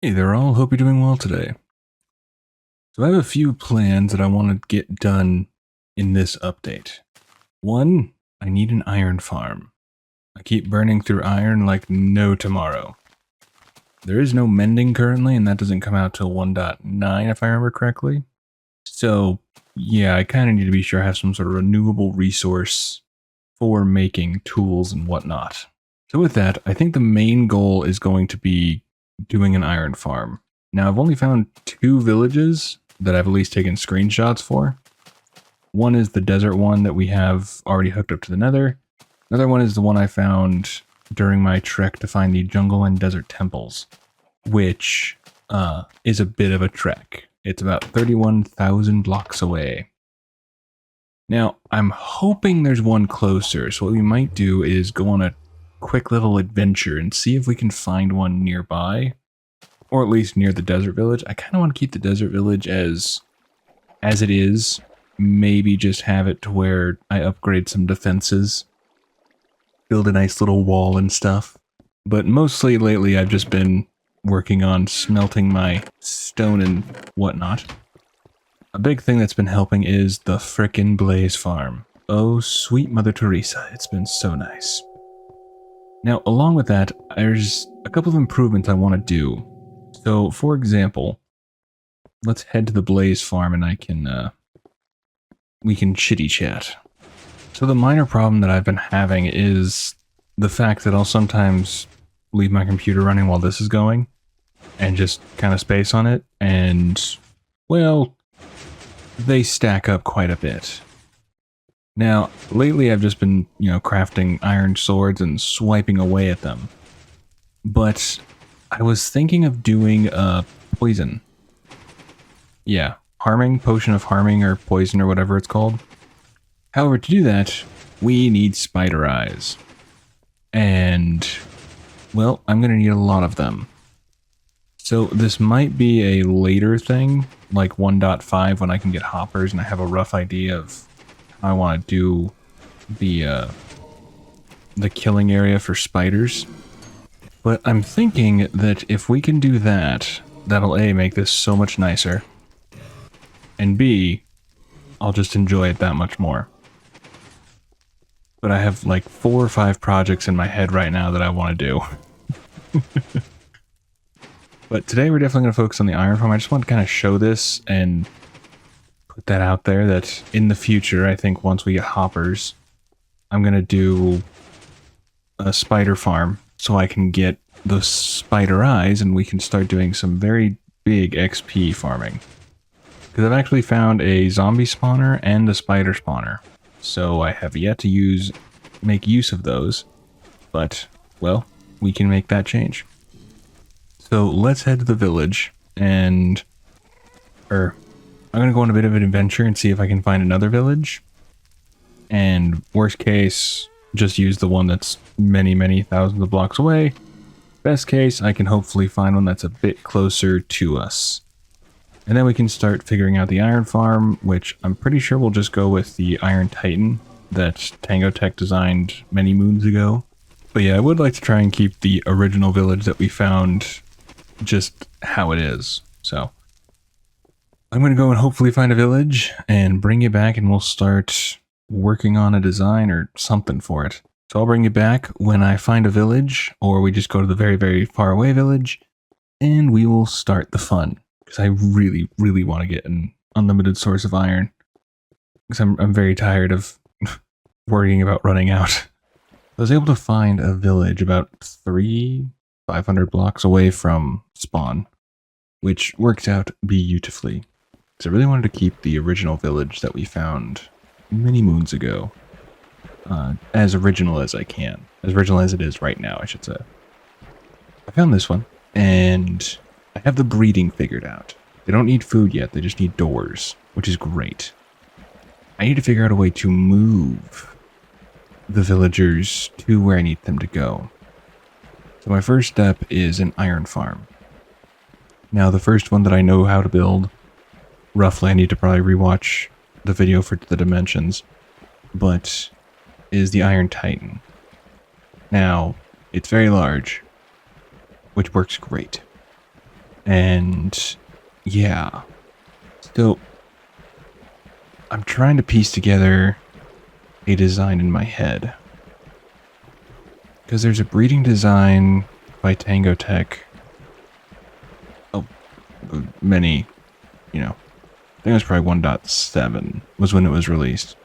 Hey there all, hope you're doing well today. So I have a few plans that I want to get done in this update. One, I need an iron farm. I keep burning through iron like no tomorrow. There is no mending currently, and that doesn't come out till 1.9 if I remember correctly. So yeah, I kind of need to be sure I have some sort of renewable resource for making tools and whatnot. So with that, I think the main goal is going to be doing an iron farm. Now, I've only found 2 villages that I've at least taken screenshots for. One is the desert one that we have already hooked up to the nether. Another one is the one I found during my trek to find the jungle and desert temples, which is a bit of a trek. It's about 31,000 blocks away. Now, I'm hoping there's one closer, so what we might do is go on a quick little adventure and see if we can find one nearby, or at least near the desert village. I kind of want to keep the desert village as it is, maybe just have it to where I upgrade some defenses, build a nice little wall and stuff. But mostly lately I've just been working on smelting my stone and whatnot. A big thing that's been helping is the frickin' Blaze farm. Oh, sweet Mother Teresa, it's been so nice. Now, along with that, there's a couple of improvements I want to do. So, for example, let's head to the Blaze farm and we can chitty chat. So the minor problem that I've been having is the fact that I'll sometimes leave my computer running while this is going and just kind of space on it, and, well, they stack up quite a bit. Now, lately I've just been, crafting iron swords and swiping away at them. But I was thinking of doing poison. Yeah, harming, potion of harming or poison or whatever it's called. However, to do that, we need spider eyes. And, well, I'm going to need a lot of them. So this might be a later thing, like 1.5 when I can get hoppers and I have a rough idea of how I want to do the killing area for spiders. But I'm thinking that if we can do that, that'll A, make this so much nicer, and B, I'll just enjoy it that much more. But I have like 4 or 5 projects in my head right now that I want to do. But today we're definitely going to focus on the iron farm. I just want to kind of show this and put that out there that in the future, I think once we get hoppers, I'm going to do a spider farm so I can get those spider eyes and we can start doing some very big XP farming. Because I've actually found a zombie spawner and a spider spawner. So I have yet to make use of those. But, well, we can make that change. So let's head to the village and... I'm going to go on a bit of an adventure and see if I can find another village. And worst case, just use the one that's many, many thousands of blocks away. Best case, I can hopefully find one that's a bit closer to us. And then we can start figuring out the iron farm, which I'm pretty sure we'll just go with the Iron Titan that Tango Tech designed many moons ago. But yeah, I would like to try and keep the original village that we found just how it is. So I'm going to go and hopefully find a village and bring it back, and we'll start working on a design or something for it. So I'll bring you back when I find a village, or we just go to the very, very far away village, and we will start the fun. Because I really, really want to get an unlimited source of iron. Because I'm very tired of worrying about running out. I was able to find a village about 500 blocks away from spawn, which worked out beautifully. Because I really wanted to keep the original village that we found many moons ago as original as I can. As original as it is right now, I should say. I found this one, and I have the breeding figured out. They don't need food yet, they just need doors, which is great. I need to figure out a way to move the villagers to where I need them to go. So my first step is an iron farm. Now the first one that I know how to build, roughly I need to probably rewatch the video for the dimensions, but is the Iron Titan. Now, it's very large, which works great. And yeah, so I'm trying to piece together a design in my head. Because there's a breeding design by Tango Tech. Oh, many, I think it was probably 1.7 was when it was released.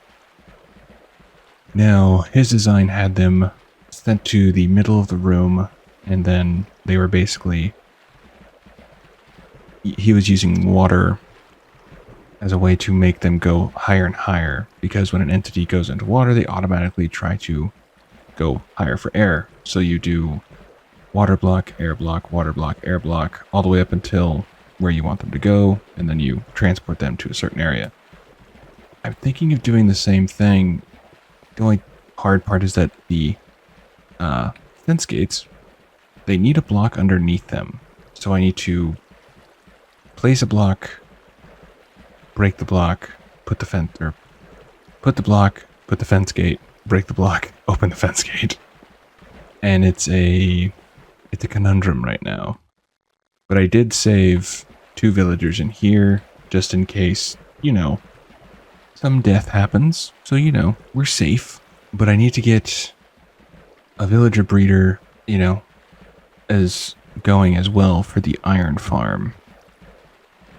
Now, his design had them sent to the middle of the room, and then they were basically... He was using water as a way to make them go higher and higher, because when an entity goes into water, they automatically try to go higher for air. So you do water block, air block, water block, air block, all the way up until where you want them to go, and then you transport them to a certain area. I'm thinking of doing the same thing. The only hard part is that the fence gates, they need a block underneath them. So I need to place a block, break the block, put the block, put the fence gate, break the block, open the fence gate. And it's a conundrum right now. But I did save 2 villagers in here, just in case, some death happens. So, we're safe. But I need to get a villager breeder, as going as well for the iron farm.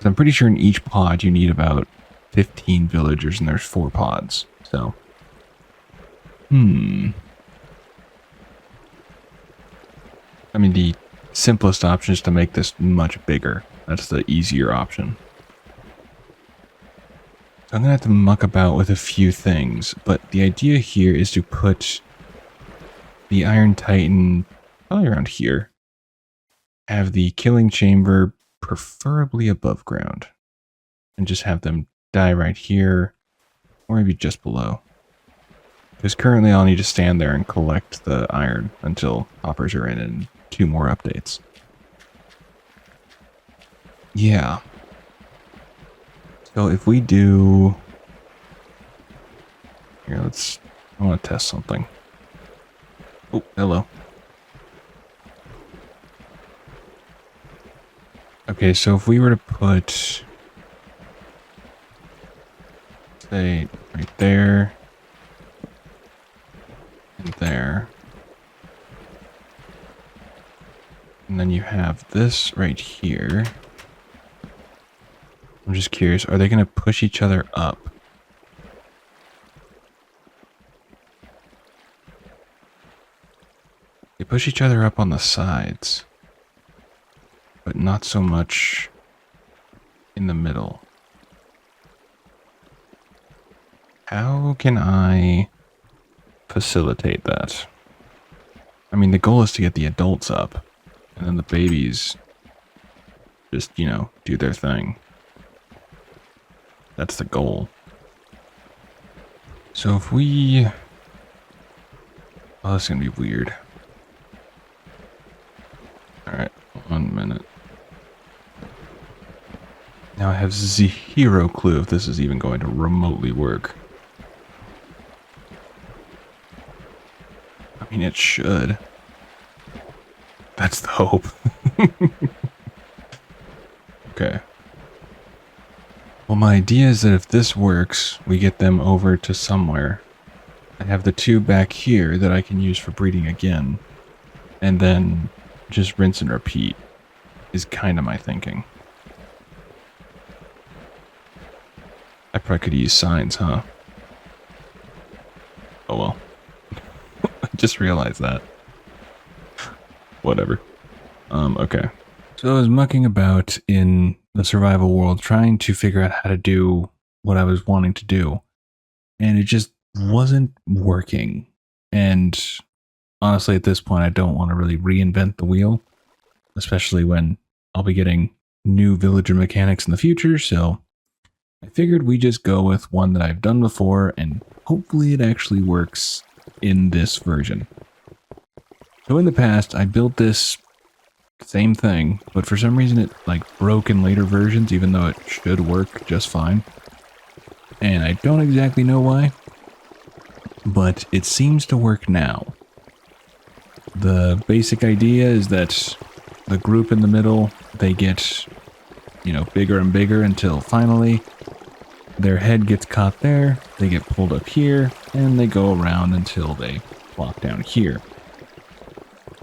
So I'm pretty sure in each pod you need about 15 villagers, and there's 4 pods. So, I mean, the simplest option is to make this much bigger. That's the easier option. So I'm going to have to muck about with a few things, but the idea here is to put the Iron Titan probably around here. Have the killing chamber preferably above ground, and just have them die right here, or maybe just below. Because currently I'll need to stand there and collect the iron until hoppers are in 2 more updates. Yeah. So if we do... Here, I want to test something. Oh, hello. Okay, so if we were to put... say, right there... and there... and then you have this right here. I'm just curious, are they going to push each other up? They push each other up on the sides, but not so much in the middle. How can I facilitate that? I mean, the goal is to get the adults up, and then the babies just, do their thing. That's the goal. So if we... oh, this is going to be weird. Alright, 1 minute. Now I have zero clue if this is even going to remotely work. I mean, it should. That's the hope. Okay. Well, my idea is that if this works, we get them over to somewhere. I have the 2 back here that I can use for breeding again. And then just rinse and repeat is kind of my thinking. I probably could use signs, huh? Oh well. I just realized that. Whatever. Okay. So I was mucking about in the survival world trying to figure out how to do what I was wanting to do. And it just wasn't working. And honestly, at this point, I don't want to really reinvent the wheel, especially when I'll be getting new villager mechanics in the future. So I figured we just go with one that I've done before, and hopefully it actually works in this version. So in the past, I built this same thing, but for some reason it broke in later versions, even though it should work just fine. And I don't exactly know why, but it seems to work now. The basic idea is that the group in the middle, they get, you know, bigger and bigger until finally their head gets caught there, they get pulled up here, and they go around until they plop down here.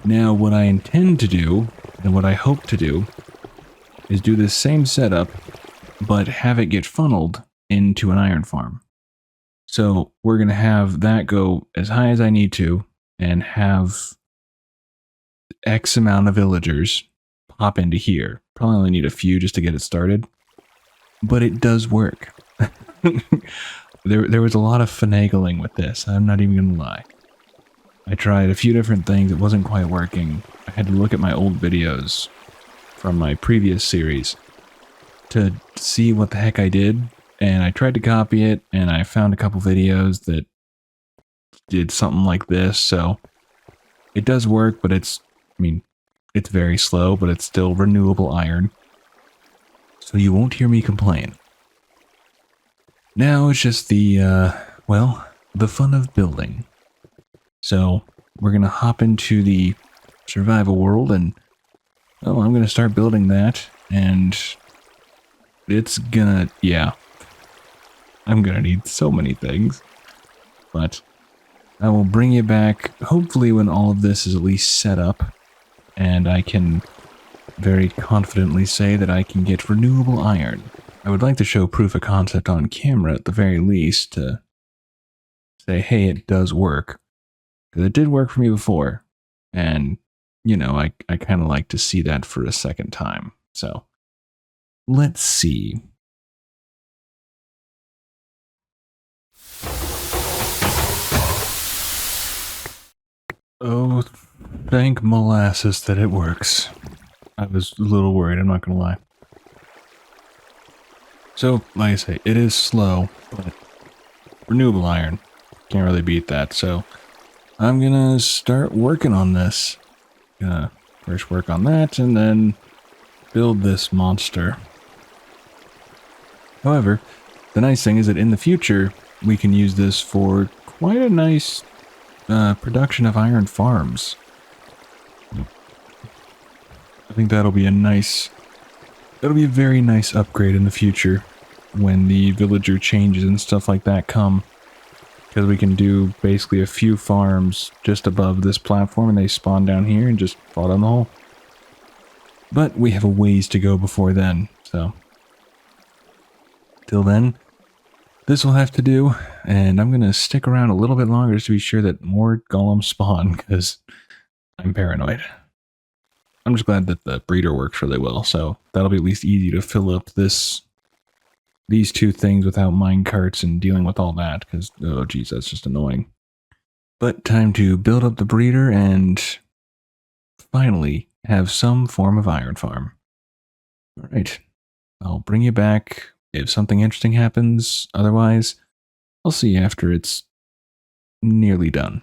Now, what I intend to do, and what I hope to do, is do this same setup, but have it get funneled into an iron farm. So we're going to have that go as high as I need to, and have X amount of villagers pop into here. Probably only need a few just to get it started, but it does work. There was a lot of finagling with this, I'm not even going to lie. I tried a few different things, it wasn't quite working. I had to look at my old videos from my previous series to see what the heck I did, and I tried to copy it, and I found a couple videos that did something like this, so it does work, but it's very slow, but it's still renewable iron, so you won't hear me complain. Now it's just the, well, the fun of building. So we're going to hop into the survival world, and, oh, I'm going to start building that, and it's gonna, yeah, I'm going to need so many things, but I will bring you back, hopefully when all of this is at least set up, and I can very confidently say that I can get renewable iron. I would like to show proof of concept on camera at the very least to say, hey, it does work. Because it did work for me before. And, you know, I kind of like to see that for a second time. So, let's see. Oh, thank molasses that it works. I was a little worried, I'm not going to lie. So, like I say, it is slow, but renewable iron. Can't really beat that, so I'm gonna start working on this. Gonna first work on that, and then build this monster. However, the nice thing is that in the future, we can use this for quite a nice production of iron farms. I think that'll be a very nice upgrade in the future when the villager changes and stuff like that come. Because we can do basically a few farms just above this platform and they spawn down here and just fall down the hole. But we have a ways to go before then, so. Till then, this will have to do, and I'm going to stick around a little bit longer just to be sure that more golems spawn, because I'm paranoid. I'm just glad that the breeder works really well, so that'll be at least easy to fill up these two things without mine carts and dealing with all that, because, oh geez, that's just annoying. But time to build up the breeder and finally have some form of iron farm. Alright, I'll bring you back if something interesting happens. Otherwise, I'll see you after it's nearly done.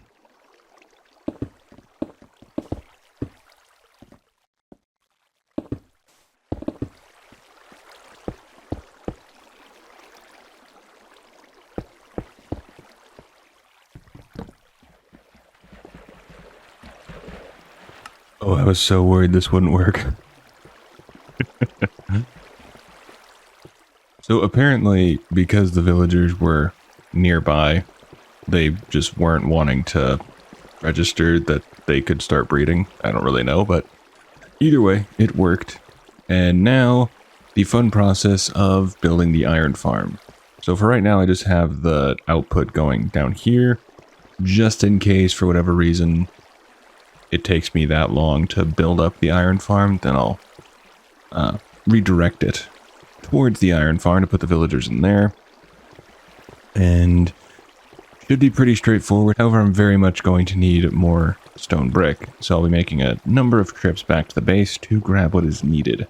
Oh, I was so worried this wouldn't work. So apparently, because the villagers were nearby, they just weren't wanting to register that they could start breeding. I don't really know, but either way, it worked. And now, the fun process of building the iron farm. So for right now, I just have the output going down here, just in case, for whatever reason, it takes me that long to build up the iron farm, then I'll redirect it towards the iron farm to put the villagers in there. And should be pretty straightforward. However, I'm very much going to need more stone brick, so I'll be making a number of trips back to the base to grab what is needed.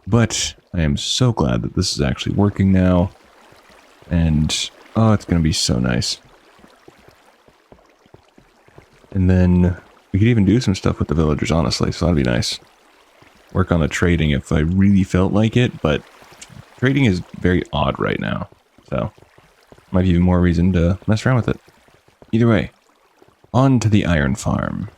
But I am so glad that this is actually working now, and oh, it's going to be so nice. And then we could even do some stuff with the villagers, honestly, so that'd be nice. Work on the trading if I really felt like it, but trading is very odd right now, so might be even more reason to mess around with it. Either way, on to the iron farm.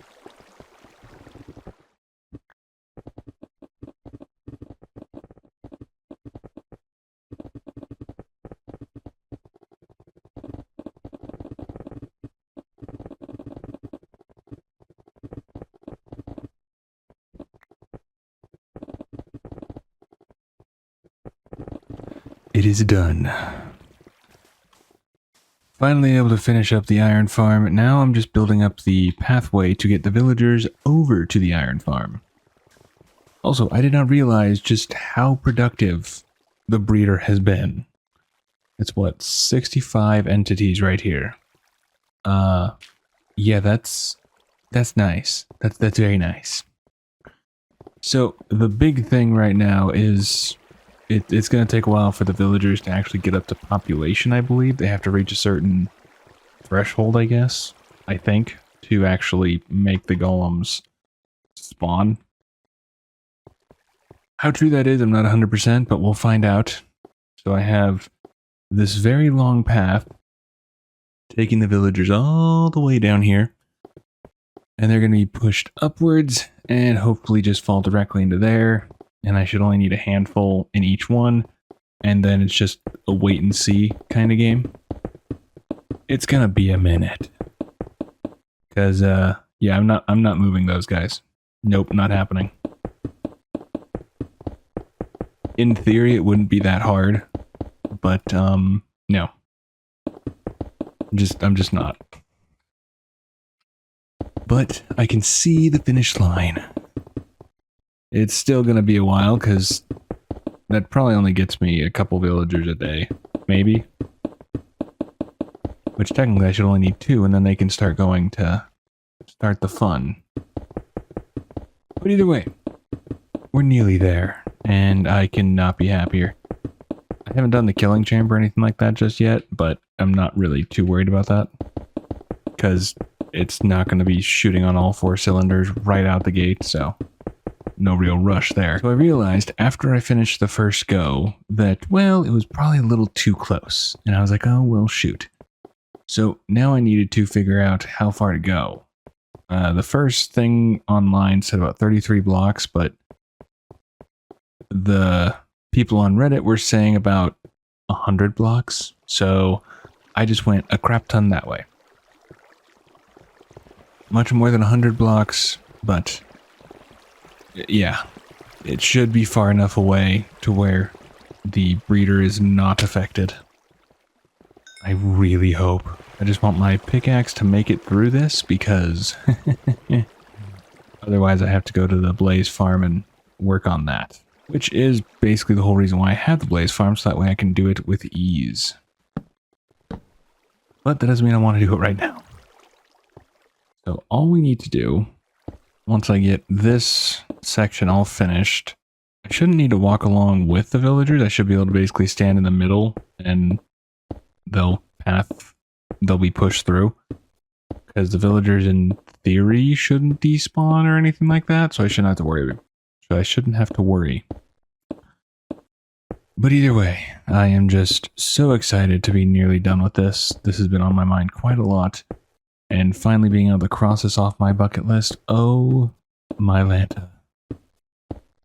it is done. Finally able to finish up the iron farm. Now I'm just building up the pathway to get the villagers over to the iron farm. Also, I did not realize just how productive the breeder has been. It's what, 65 entities right here. Yeah, that's nice. That's very nice. So the big thing right now is it's going to take a while for the villagers to actually get up to population, I believe. They have to reach a certain threshold, I guess, I think, to actually make the golems spawn. How true that is, I'm not 100%, but we'll find out. So I have this very long path taking the villagers all the way down here. And they're going to be pushed upwards and hopefully just fall directly into there. And I should only need a handful in each one. And then it's just a wait and see kind of game. It's going to be a minute. Because, yeah, I'm not moving those guys. Nope, not happening. In theory, it wouldn't be that hard. But, no. I'm just not. But I can see the finish line. It's still going to be a while, because that probably only gets me a couple villagers a day. Maybe. Which technically I should only need 2, and then they can start going to start the fun. But either way, we're nearly there, and I cannot be happier. I haven't done the killing chamber or anything like that just yet, but I'm not really too worried about that. Because it's not going to be shooting on all 4 cylinders right out the gate, so no real rush there. So I realized after I finished the first go that, well, it was probably a little too close. And I was like, oh, well, shoot. So now I needed to figure out how far to go. The first thing online said about 33 blocks, but the people on Reddit were saying about 100 blocks. So I just went a crap ton that way. Much more than 100 blocks, but yeah, it should be far enough away to where the breeder is not affected. I really hope. I just want my pickaxe to make it through this, because otherwise I have to go to the Blaze farm and work on that. Which is basically the whole reason why I have the Blaze farm, so that way I can do it with ease. But that doesn't mean I want to do it right now. So all we need to do, once I get this section all finished, I shouldn't need to walk along with the villagers. I should be able to basically stand in the middle and they'll be pushed through. Because the villagers in theory shouldn't despawn or anything like that, so I shouldn't have to worry. But either way, I am just so excited to be nearly done with this. This has been on my mind quite a lot. And finally being able to cross this off my bucket list. Oh, my Lanta.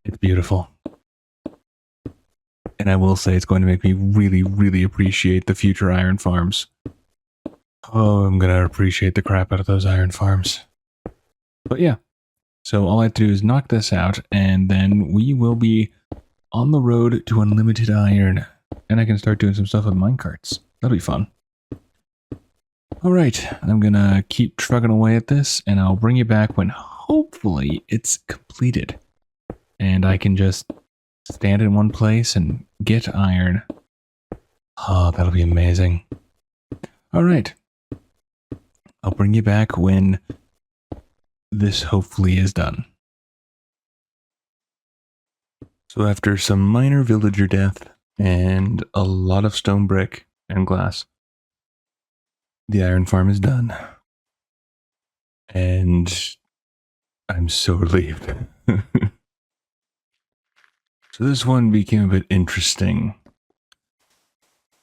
It's beautiful. And I will say it's going to make me really, really appreciate the future iron farms. Oh, I'm going to appreciate the crap out of those iron farms. But yeah. So all I have to do is knock this out, and then we will be on the road to unlimited iron. And I can start doing some stuff with minecarts. That'll be fun. Alright, I'm gonna keep trucking away at this, and I'll bring you back when hopefully it's completed. And I can just stand in one place and get iron. Oh, that'll be amazing. Alright. I'll bring you back when this hopefully is done. So after some minor villager death and a lot of stone brick and glass, the iron farm is done. And I'm so relieved. So this one became a bit interesting.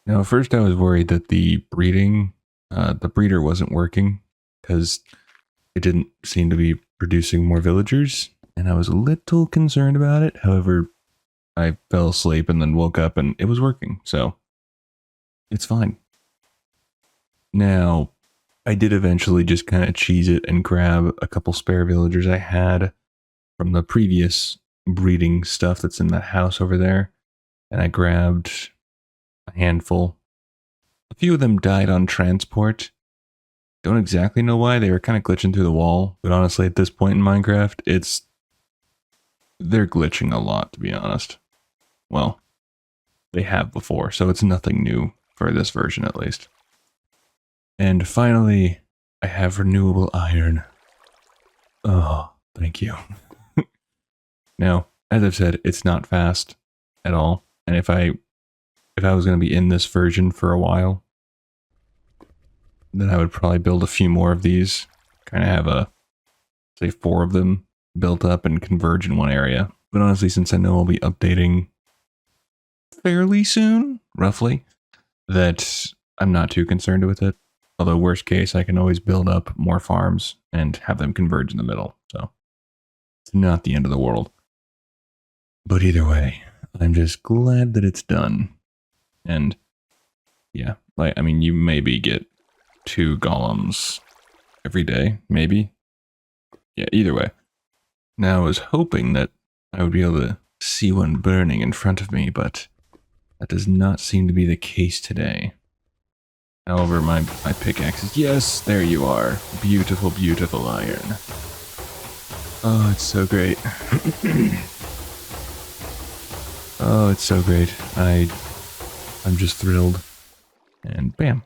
Now, at first I was worried that the breeder wasn't working, because it didn't seem to be producing more villagers, and I was a little concerned about it. However, I fell asleep and then woke up and it was working, so it's fine. Now, I did eventually just kind of cheese it and grab a couple spare villagers I had from the previous breeding stuff that's in that house over there. And I grabbed a handful. A few of them died on transport. Don't exactly know why. They were kind of glitching through the wall. But honestly, at this point in Minecraft, they're glitching a lot, to be honest. Well, they have before, so it's nothing new for this version at least. And finally, I have renewable iron. Oh, thank you. Now, as I've said, it's not fast at all. And if I was going to be in this version for a while, then I would probably build a few more of these. Kind of have say 4 of them built up and converge in one area. But honestly, since I know I'll be updating fairly soon, roughly, that I'm not too concerned with it. Although worst case, I can always build up more farms and have them converge in the middle. So it's not the end of the world. But either way, I'm just glad that it's done. And yeah, I mean, you maybe get 2 golems every day, maybe. Yeah, either way. Now I was hoping that I would be able to see one burning in front of me, but that does not seem to be the case today. However, my pickaxe is... Yes, there you are. Beautiful, beautiful iron. Oh, it's so great. Oh, it's so great. I'm just thrilled. And bam.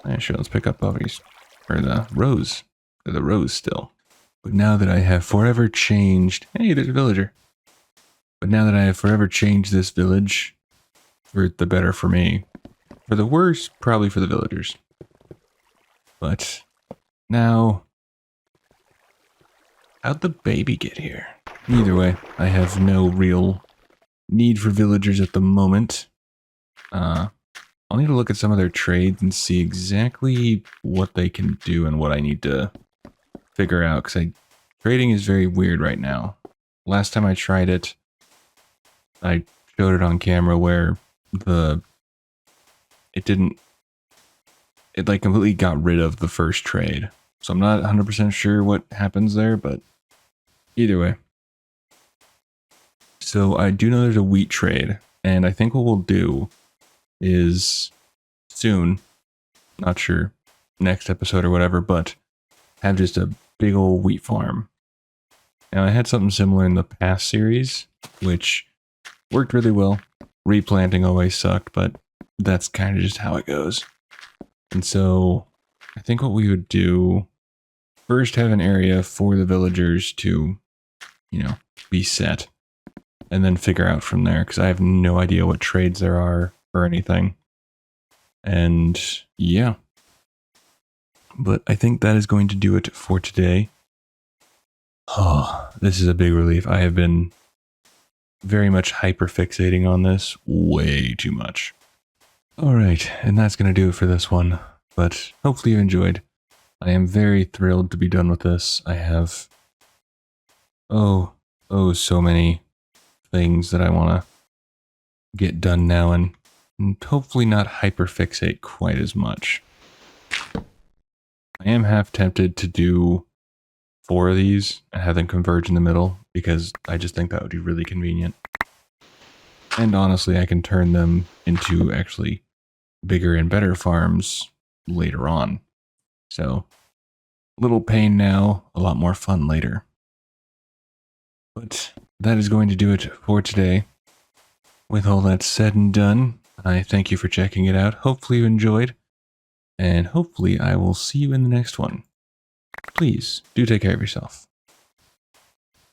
Yeah, sure, let's pick up puppies. Or the rose. Or the rose still. But now that I have forever changed... Hey, there's a villager. But now that I have forever changed this village, for the better for me. For the worse, probably for the villagers. But now... How'd the baby get here? Either way, I have no real need for villagers at the moment. I'll need to look at some of their trades and see exactly what they can do and what I need to figure out, because trading is very weird right now. Last time I tried it, I showed it on camera where it like completely got rid of the first trade. So I'm not 100% sure what happens there, but either way. So I do know there's a wheat trade, and I think what we'll do is soon, not sure, next episode or whatever, but have just a big old wheat farm. Now I had something similar in the past series, which worked really well. Replanting always sucked, but that's kind of just how it goes. And so I think what we would do, first have an area for the villagers to, be set. And then figure out from there, because I have no idea what trades there are or anything. And yeah. But I think that is going to do it for today. Oh, this is a big relief. I have been very much hyper-fixating on this way too much. Alright, and that's going to do it for this one. But hopefully you enjoyed. I am very thrilled to be done with this. I have... so many things that I want to get done now and hopefully not hyperfixate quite as much. I am half tempted to do 4 of these and have them converge in the middle because I just think that would be really convenient. And honestly, I can turn them into actually bigger and better farms later on. So, little pain now, a lot more fun later. But that is going to do it for today. With all that said and done, I thank you for checking it out. Hopefully you enjoyed. And hopefully I will see you in the next one. Please, do take care of yourself.